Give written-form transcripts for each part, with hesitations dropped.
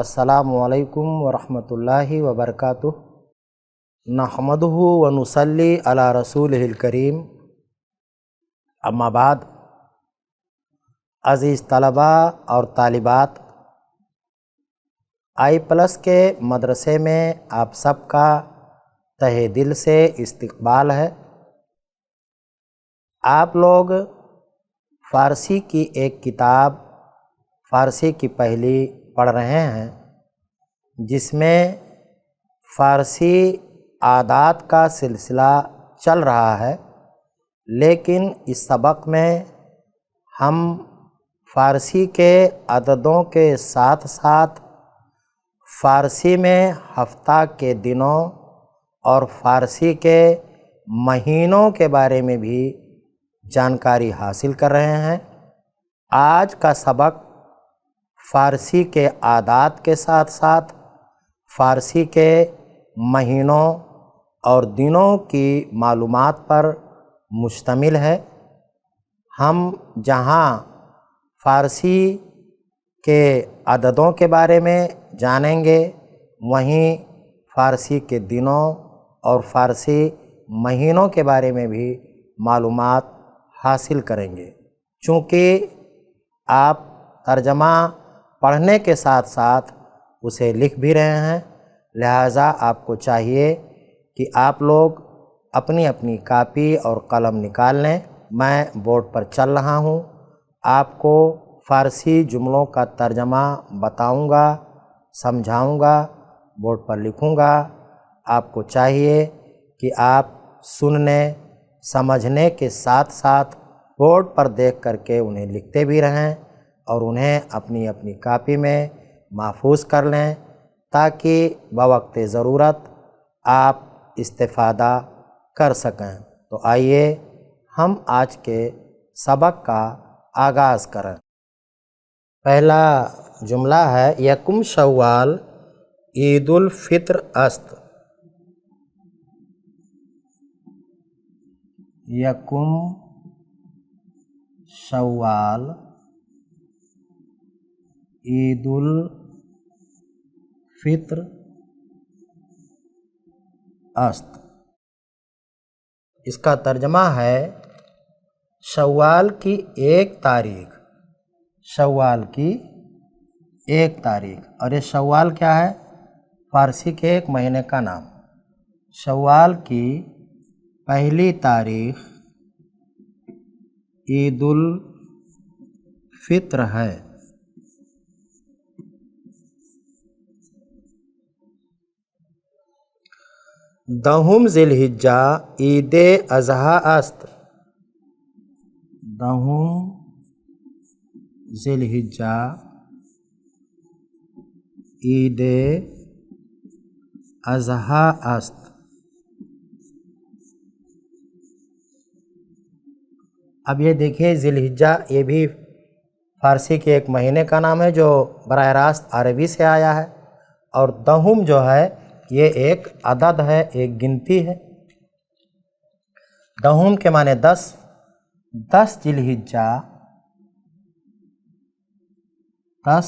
السلام علیکم ورحمۃ اللہ وبرکاتہ۔ نحمدہ ونصلی علی رسولہ الکریم، اما بعد۔ عزیز طلباء اور طالبات، I+ کے مدرسے میں آپ سب کا تہہ دل سے استقبال ہے۔ آپ لوگ فارسی کی ایک کتاب فارسی کی پہلی پڑھ رہے ہیں، جس میں فارسی عادات کا سلسلہ چل رہا ہے، لیکن اس سبق میں ہم فارسی کے عددوں کے ساتھ ساتھ فارسی میں ہفتہ کے دنوں اور فارسی کے مہینوں کے بارے میں بھی جانکاری حاصل کر رہے ہیں۔ آج کا سبق فارسی کے عادات کے ساتھ ساتھ فارسی کے مہینوں اور دنوں کی معلومات پر مشتمل ہے۔ ہم جہاں فارسی کے عددوں کے بارے میں جانیں گے، وہیں فارسی کے دنوں اور فارسی مہینوں کے بارے میں بھی معلومات حاصل کریں گے۔ چونکہ آپ ترجمہ پڑھنے کے ساتھ ساتھ اسے لکھ بھی رہے ہیں، لہٰذا آپ کو چاہیے کہ آپ لوگ اپنی اپنی کاپی اور قلم نکال لیں۔ میں بورڈ پر چل رہا ہوں، آپ کو فارسی جملوں کا ترجمہ بتاؤں گا، سمجھاؤں گا، بورڈ پر لکھوں گا۔ آپ کو چاہیے کہ آپ سننے سمجھنے کے ساتھ ساتھ بورڈ پر دیکھ کر کے انہیں لکھتے بھی رہیں اور انہیں اپنی اپنی کاپی میں محفوظ کر لیں، تاکہ بوقت ضرورت آپ استفادہ کر سکیں۔ تو آئیے ہم آج کے سبق کا آغاز کریں۔ پہلا جملہ ہے، یکم شوال عید الفطر است۔ یکم شوال عید الفطر است۔ اس کا ترجمہ ہے شوال کی ایک تاریخ۔ شوال کی ایک تاریخ، اور یہ شوال کیا ہے؟ فارسی کے ایک مہینے کا نام۔ شوال کی پہلی تاریخ عید الفطر ہے۔ دہم ذی الحجہ عید اضحیٰ است۔ دہم ذی الحجہ عید اضحیٰ است۔ اب یہ دیکھیے، ذی الحجہ یہ بھی فارسی کے ایک مہینے کا نام ہے جو براہ راست عربی سے آیا ہے، اور دہم جو ہے یہ ایک عدد ہے، ایک گنتی ہے۔ دہم کے معنی 10۔ 10 ذی الحجہ، 10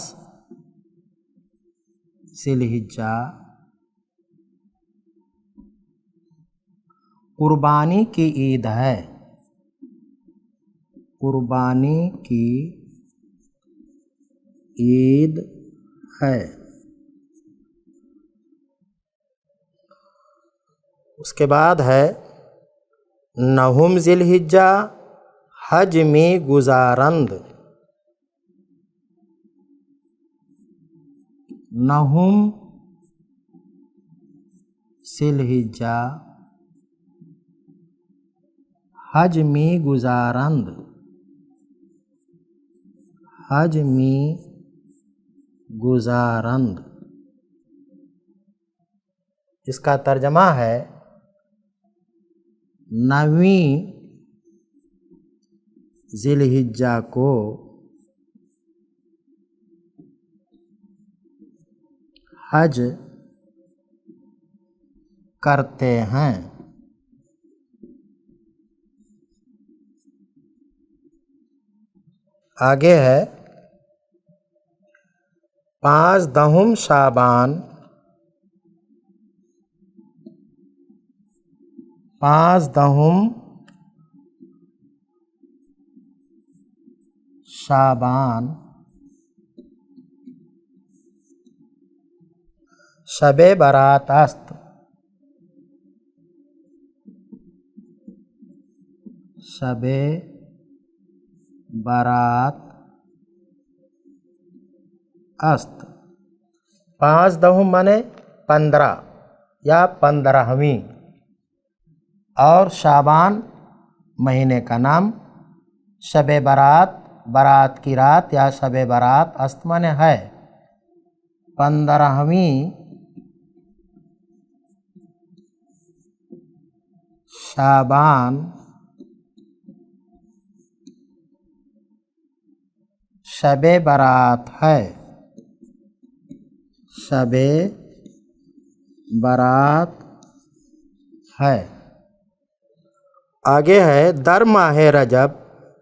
ذی الحجہ قربانی کی عید ہے۔ قربانی کی عید ہے۔ اس کے بعد ہے، نہم ذی الحجہ حج می گزارند۔ نہم ذی الحجہ حج می گزارند۔ حج می گزارند، اس کا ترجمہ ہے 9ویں ذی الحجہ کو حج کرتے ہیں۔ آگے ہے 15 شعبان 15 شعبان شب برات است. شب برات است. 15 مانے 15 یا 15ویں، اور شعبان مہینے کا نام. شب برات، برات کی رات یا شب برات است مانے ہے 15ویں شعبان شب برات ہے. شب برات ہے. آگے ہے در ماہ رجب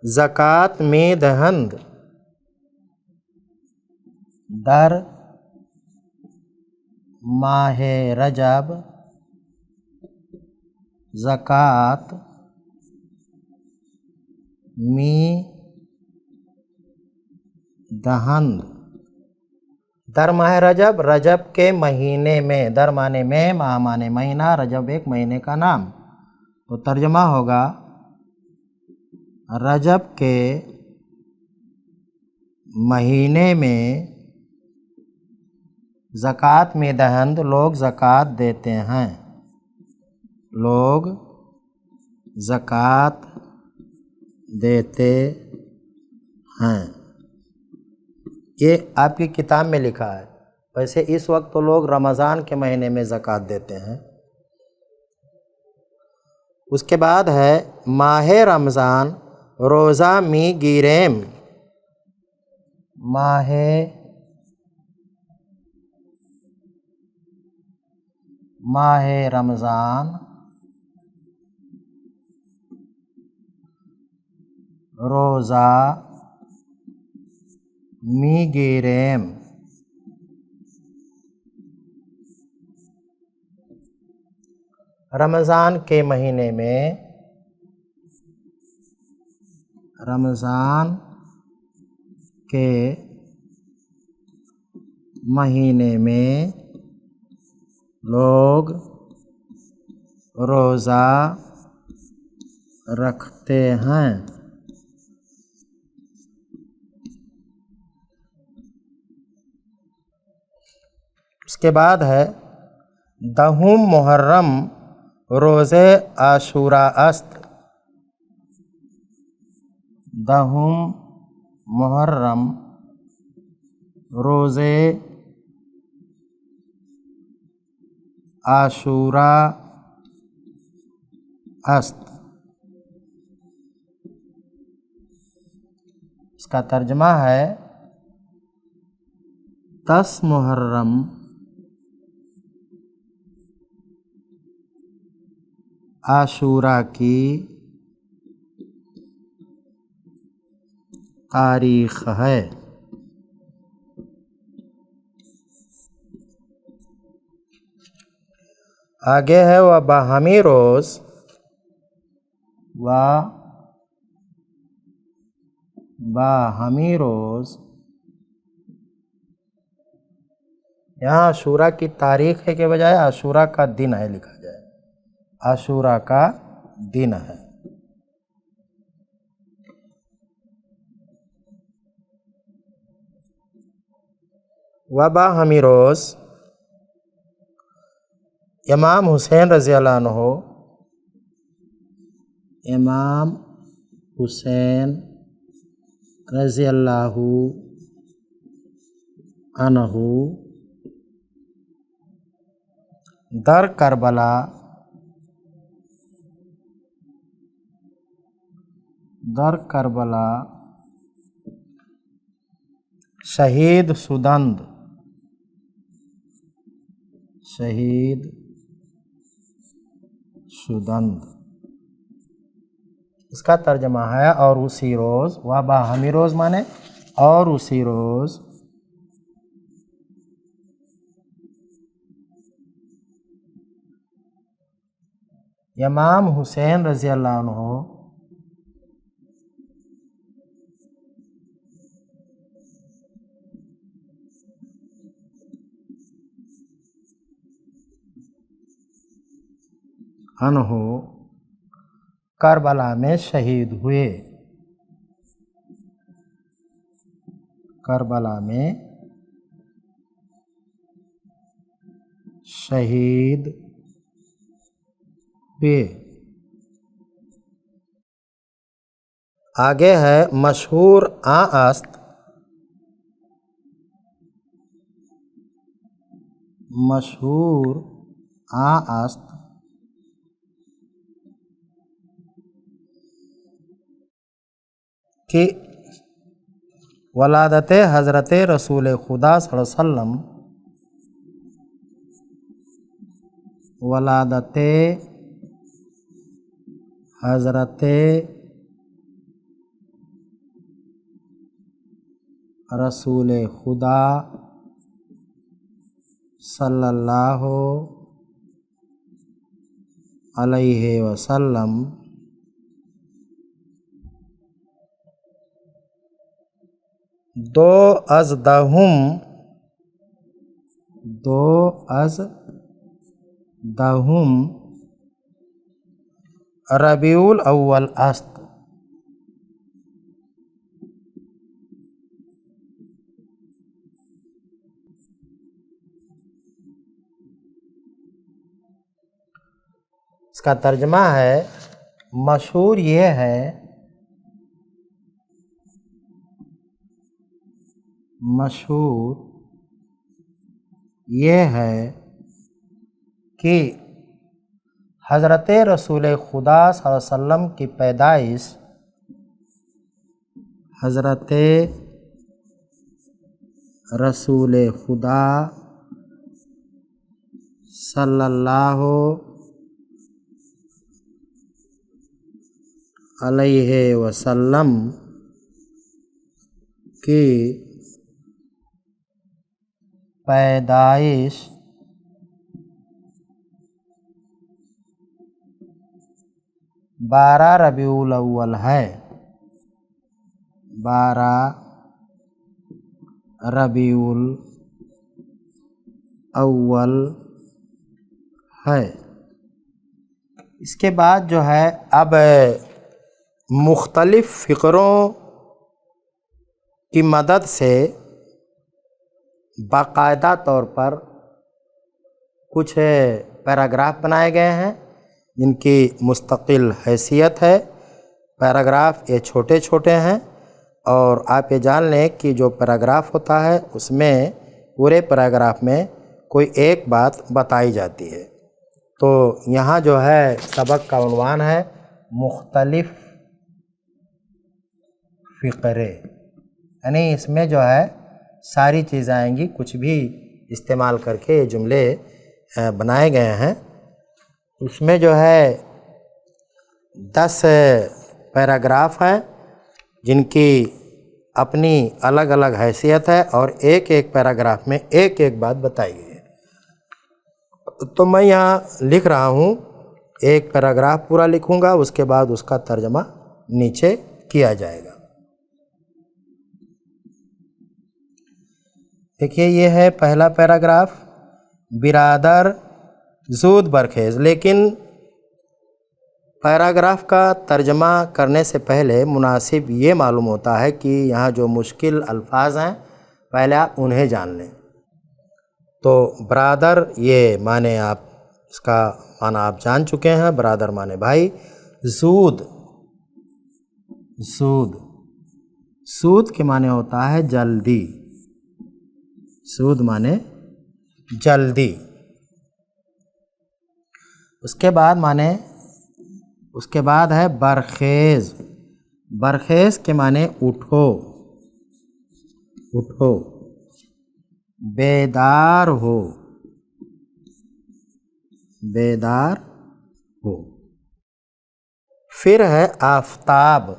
زکوٰۃ میں دہند. در ماہ رجب زکوٰۃ میں دہند. در ماہ رجب، رجب کے مہینے میں. در مانے میں، ماہ مانے مہینہ، رجب ایک مہینے کا نام. تو ترجمہ ہوگا رجب کے مہینے میں زکوٰۃ میں دہند، لوگ زکوٰۃ دیتے ہیں. لوگ زکوٰۃ دیتے ہیں. یہ آپ کی کتاب میں لکھا ہے. ویسے اس وقت تو لوگ رمضان کے مہینے میں زکوٰۃ دیتے ہیں. اس کے بعد ہے ماہ رمضان روزہ می گیریم. ماہ رمضان روزہ می گیریم. رمضان کے مہینے میں، رمضان کے مہینے میں لوگ روزہ رکھتے ہیں. اس کے بعد ہے 10 محرم روز عاشورہ است. 10 محرم روز عاشورہ است. اس کا ترجمہ ہے 10 محرم عاشورہ کی تاریخ ہے. آگے ہے وہ باہمی روز. باہمی روز، یہاں عاشورہ کی تاریخ ہے کے بجائے عاشورہ کا دن ہے لکھا جائے. عاشورہ کا دن ہے. باہمی روز امام حسین رضی اللہ عنہ، امام حسین رضی اللہ عنہ در کربلا شہید شدند. اس کا ترجمہ ہے اور اسی روز. باہمی روز مانے اور اسی روز امام حسین رضی اللہ عنہ کربلا میں شہید ہوئے، کربلا میں شہید ہوئے۔ آگے ہے مشہور است، مشہور است کہ ولادت حضرت رسول خدا صلی اللہ علیہ وسلم، ولادت حضرت رسول خدا صلی اللہ علیہ وسلم دو از دہم ربیع الاول است، اس کا ترجمہ ہے مشہور یہ ہے، مشہور یہ ہے کہ حضرت رسول خدا صلی اللہ علیہ وسلم کی پیدائش، حضرت رسول خدا صلی اللہ علیہ وسلم کی پیدائش 12 ربیع الاول ہے، 12 ربیع الاول ہے۔ اس کے بعد جو ہے اب مختلف فقروں کی مدد سے باقاعدہ طور پر کچھ پیراگراف بنائے گئے ہیں جن کی مستقل حیثیت ہے۔ پیراگراف یہ چھوٹے چھوٹے ہیں اور آپ یہ جان لیں کہ جو پیراگراف ہوتا ہے اس میں پورے پیراگراف میں کوئی ایک بات بتائی جاتی ہے۔ تو یہاں جو ہے سبق کا عنوان ہے مختلف فقرے، یعنی اس میں جو ہے ساری چیزیں آئیں گی، کچھ بھی استعمال کر کے یہ جملے بنائے گئے ہیں۔ اس میں جو ہے 10 پیراگراف ہیں جن کی اپنی الگ الگ حیثیت ہے اور ایک ایک پیراگراف میں ایک ایک بات بتائی گئی ہے۔ تو میں یہاں لکھ رہا ہوں، ایک پیراگراف پورا لکھوں گا، اس کے بعد اس کا ترجمہ نیچے کیا جائے گا۔ دیکھیے یہ ہے پہلا پیراگراف، برادر زود برخیز۔ لیکن پیراگراف کا ترجمہ کرنے سے پہلے مناسب یہ معلوم ہوتا ہے کہ یہاں جو مشکل الفاظ ہیں پہلے آپ انہیں جان لیں۔ تو برادر یہ معنی آپ اس کا معنی آپ جان چکے ہیں، برادر معنی بھائی۔ زود، سود، سود کے معنی ہوتا ہے جلدی، سود معنی جلدی۔ اس کے بعد معنی، اس کے بعد ہے برخیز، برخیز کے معنی اٹھو، اٹھو، بیدار ہو، بیدار ہو۔ پھر ہے آفتاب،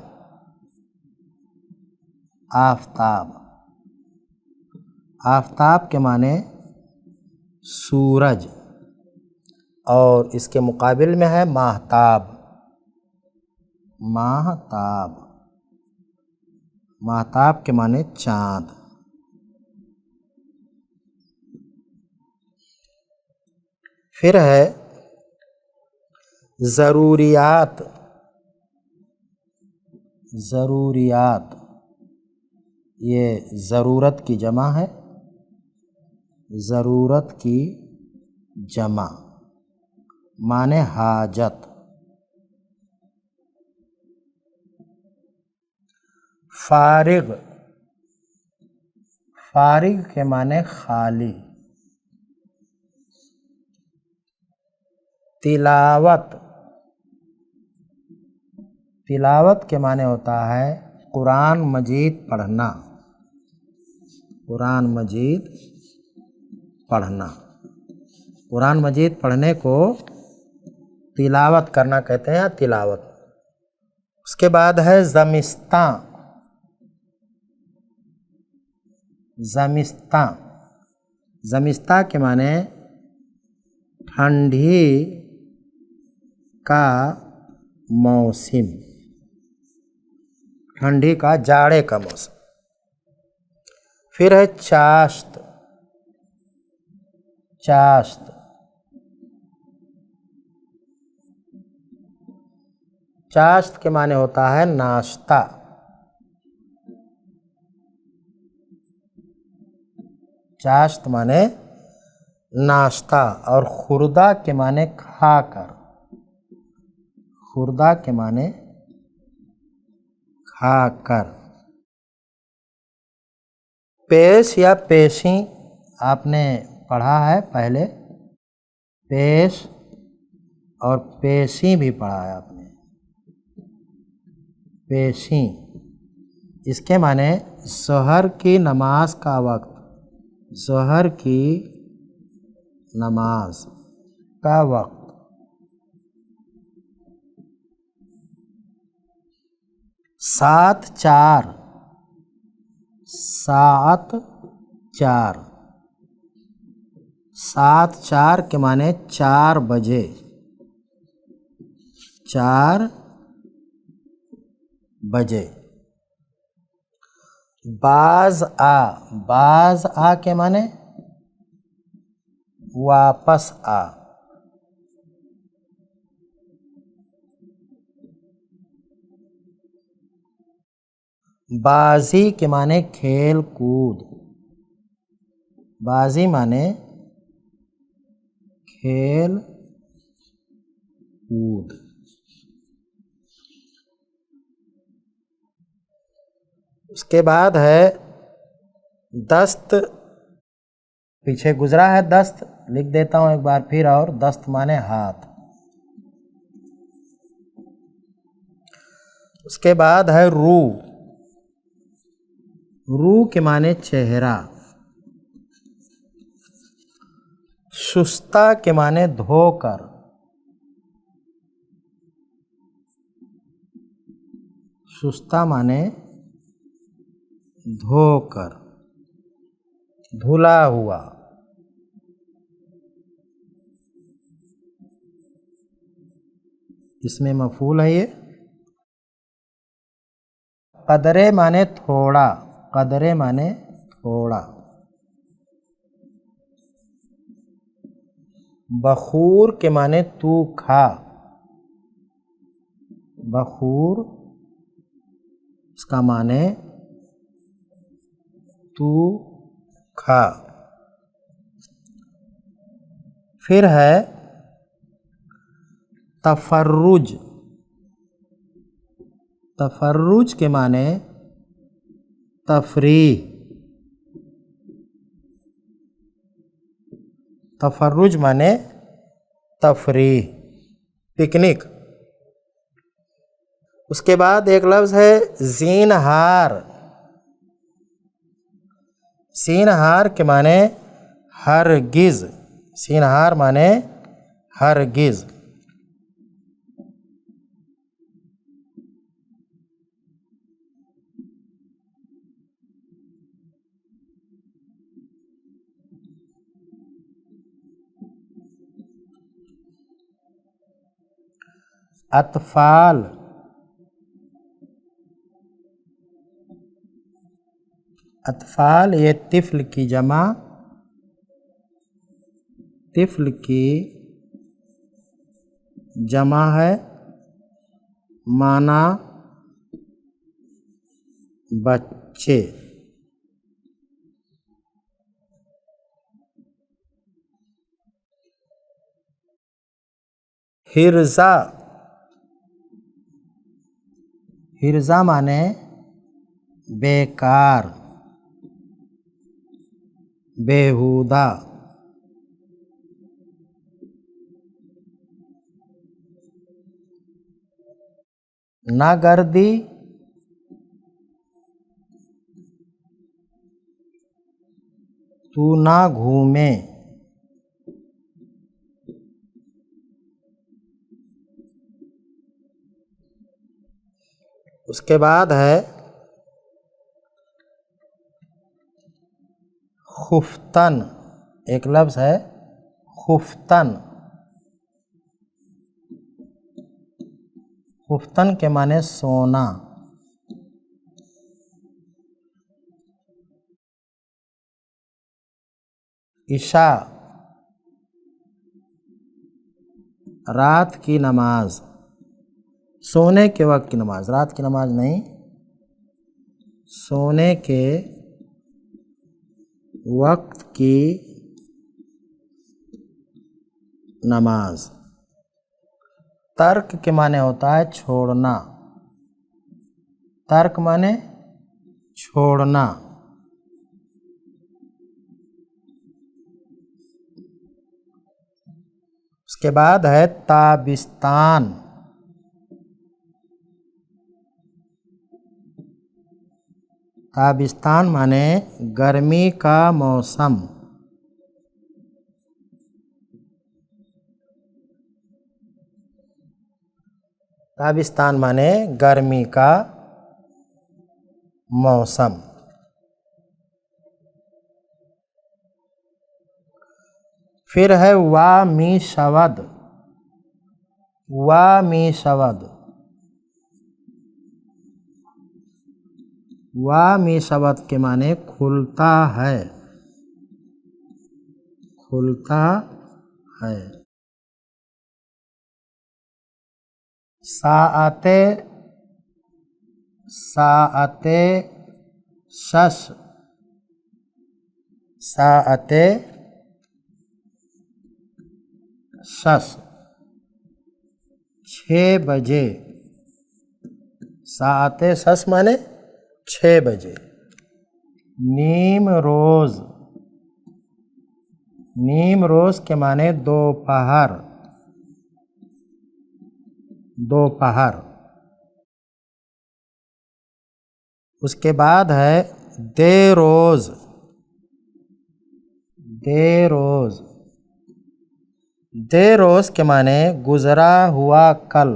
آفتاب، آفتاب کے معنی سورج، اور اس کے مقابل میں ہے ماہتاب۔ ماہتاب، ماہتاب کے معنی چاند۔ پھر ہے ضروریات۔ ضروریات یہ ضرورت کی جمع ہے، ضرورت کی جمع معنی حاجت۔ فارغ، فارغ کے معنی خالی۔ تلاوت، تلاوت کے معنی ہوتا ہے قرآن مجید پڑھنا، قرآن مجید پڑھنا۔ قرآن مجید پڑھنے کو تلاوت کرنا کہتے ہیں، تلاوت۔ اس کے بعد ہے زمستاں۔ زمستاں، زمستاں کے معنی ٹھنڈی کا موسم، ٹھنڈی کا، جاڑے کا موسم۔ پھر ہے چاشت۔ چاشت، چاشت کے معنی ہوتا ہے ناشتہ۔ چاشت معنی ناشتہ، اور خوردہ کے معنی کھا کر۔ خوردہ کے معنی کھا کر۔ پیش یا پیشیں آپ نے پڑھا ہے پہلے، پیش اور پیشیں بھی پڑھا ہے آپ نے۔ پیشیں، اس کے معنی ظہر کی نماز کا وقت، ظہر کی نماز کا وقت۔ سات چار، سات چار، سات چار کے معنی 4 بجے، 4 بجے۔ باز آ، باز آ کے معنی واپس آ۔ بازی کے معنی کھیل کود، بازی معنی کھیل کود۔ اس کے بعد ہے دست، پیچھے گزرا ہے دست، لکھ دیتا ہوں ایک بار پھر، اور دست معنی ہاتھ۔ اس کے بعد ہے رو، رو کے معنی چہرہ۔ شستہ کے معنی دھو کر، شستہ معنی دھو کر، دھلا ہوا۔ اس میں مفعول ہے یہ۔ قدرے معنی تھوڑا، قدرے معنی تھوڑا۔ بخور کے معنی تو کھا، بخور اس کا معنی تو کھا۔ پھر ہے تفرج، تفرج کے معنی تفریح، تفرج معنی تفریح، پکنک۔ اس کے بعد ایک لفظ ہے زینہار، زینہار کے معنی ہرگز، زینہار معنی ہرگز۔ اطفال، اطفال یہ طفل کی جمع، طفل کی جمع ہے، معنی بچے۔ ہرزہ، ہرزہ معنی بیکار، بیہودہ۔ نہ گردی، تو نہ گھومے۔ اس کے بعد ہے خفتن، ایک لفظ ہے خفتن، خفتن کے معنی سونا۔ عشاء، رات کی نماز، سونے کے وقت کی نماز، رات کی نماز نہیں، سونے کے وقت کی نماز۔ ترک کے معنی ہوتا ہے چھوڑنا، ترک معنی چھوڑنا۔ اس کے بعد ہے تابستان، تابستان معنی گرمی کا موسم۔ تابستان معنی گرمی کا موسم۔ پھر ہے وامی شود، وامی شود، وامی شود کے معنی کھلتا ہے، کھلتا ہے۔ ساعت، ساعت شش، ساعت شش 6 بجے، ساعت شش معنی 6 بجے۔ نیم روز، نیم روز کے معنی دوپہر، دوپہر۔ اس کے بعد ہے دے روز، دے روز، دے روز کے معنی گزرا ہوا کل،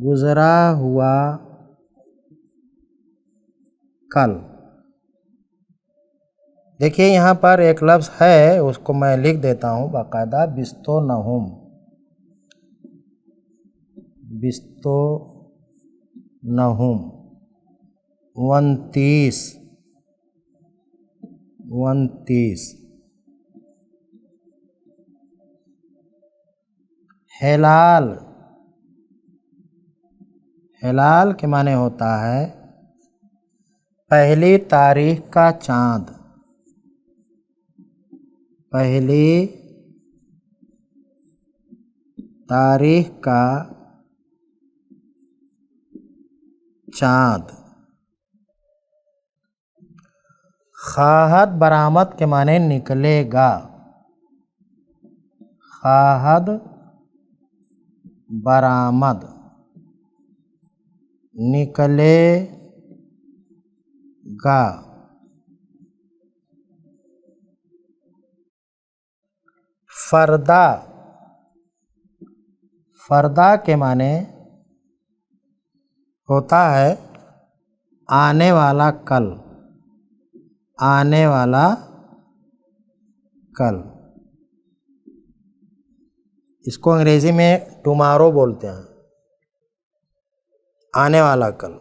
گزرا ہوا کل۔ دیکھیے یہاں پر ایک لفظ ہے، اس کو میں لکھ دیتا ہوں باقاعدہ، بستو نہم، بستو نہم، 29، 29۔ ہلال، ہلال کے معنی ہوتا ہے پہلی تاریخ کا چاند، پہلی تاریخ کا چاند۔ خواہد برآمد کے معنی نکلے گا، خواہد برآمد، نکلے گا۔ فردا، فردا کے معنی ہوتا ہے آنے والا کل، آنے والا کل۔ اس کو انگریزی میں ٹمارو بولتے ہیں، آنے والا کل۔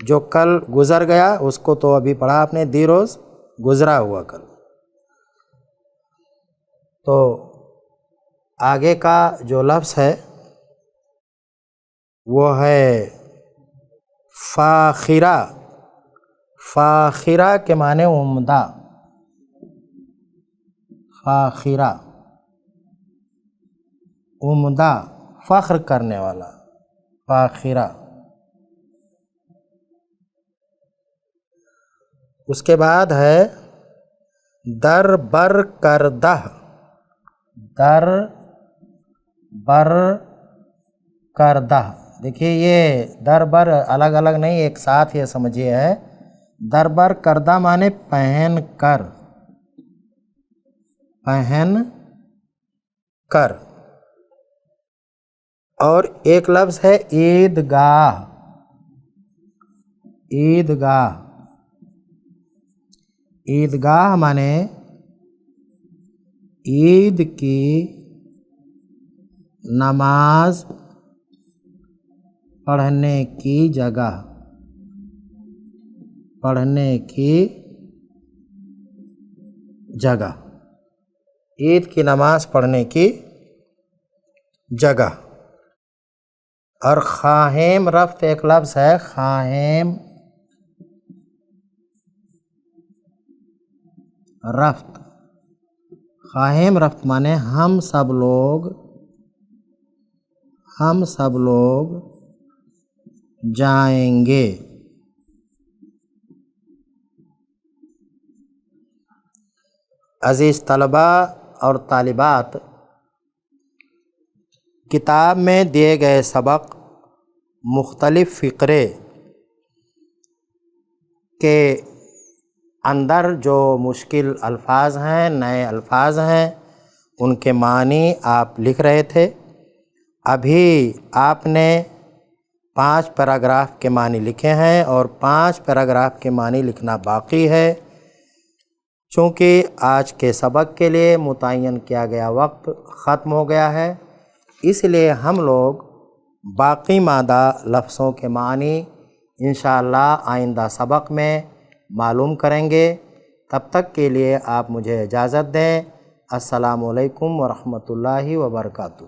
جو کل گزر گیا اس کو تو ابھی پڑھا آپ نے، دی روز گزرا ہوا کل۔ تو آگے کا جو لفظ ہے وہ ہے فاخرہ۔ فاخرہ کے معنی عمدہ، فاخرہ عمدہ، فخر کرنے والا، فاخرہ۔ اس کے بعد ہے در بر کردہ۔ در بر کردہ، دیکھیے یہ در بر الگ الگ نہیں، ایک ساتھ یہ سمجھیے ہے۔ در بر کردہ معنی پہن کر، پہن کر۔ اور ایک لفظ ہے عیدگاہ، عیدگاہ۔ عیدگاہ معنی عید کی نماز پڑھنے کی جگہ، پڑھنے کی جگہ، عید کی نماز پڑھنے کی جگہ۔ اور خاہیم رفت ایک لفظ ہے، خاہیم رفت۔ خاہیم رفت مانے ہم سب لوگ جائیں گے۔ عزیز طلبہ اور طالبات، کتاب میں دیے گئے سبق مختلف فقرے کے اندر جو مشکل الفاظ ہیں، نئے الفاظ ہیں، ان کے معنی آپ لکھ رہے تھے۔ ابھی آپ نے 5 پیراگراف کے معنی لکھے ہیں اور 5 پیراگراف کے معنی لکھنا باقی ہے۔ چونکہ آج کے سبق کے لیے متعین کیا گیا وقت ختم ہو گیا ہے، اس لیے ہم لوگ باقی مادہ لفظوں کے معنی انشاءاللہ آئندہ سبق میں معلوم کریں گے۔ تب تک کے لیے آپ مجھے اجازت دیں۔ السلام علیکم ورحمۃ اللہ وبرکاتہ۔